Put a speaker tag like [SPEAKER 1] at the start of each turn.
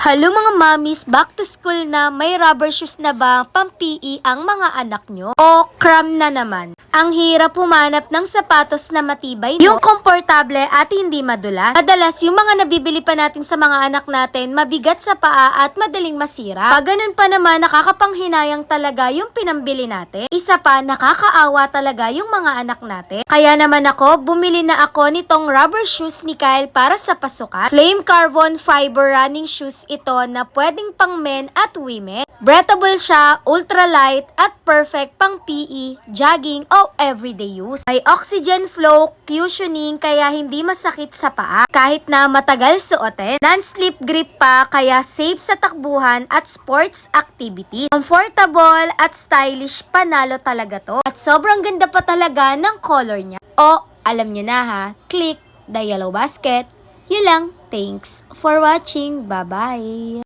[SPEAKER 1] Hello mga mommies, back to school na, may rubber shoes na ba pang-PE ang mga anak nyo? O cram na naman? Ang hirap humanap ng sapatos na matibay, no? Yung komportable at hindi madulas. Madalas, yung mga nabibili pa natin sa mga anak natin, mabigat sa paa at madaling masira. Pag ganun pa naman, nakakapanghinayang talaga yung pinambili natin. Isa pa, nakakaawa talaga yung mga anak natin. Kaya naman ako, bumili na ako nitong rubber shoes ni Kyle para sa pasukan. Flame carbon fiber running shoes ito na pwedeng pang men at women. Breathable siya, ultralight at perfect pang PE, jogging o everyday use. May oxygen flow, cushioning kaya hindi masakit sa paa kahit na matagal suotin. Non-slip grip pa kaya safe sa takbuhan at sports activity. Comfortable at stylish, panalo talaga to. At sobrang ganda pa talaga ng color niya. O, alam nyo na ha, click the yellow basket. Yun lang. Thanks for watching. Bye-bye.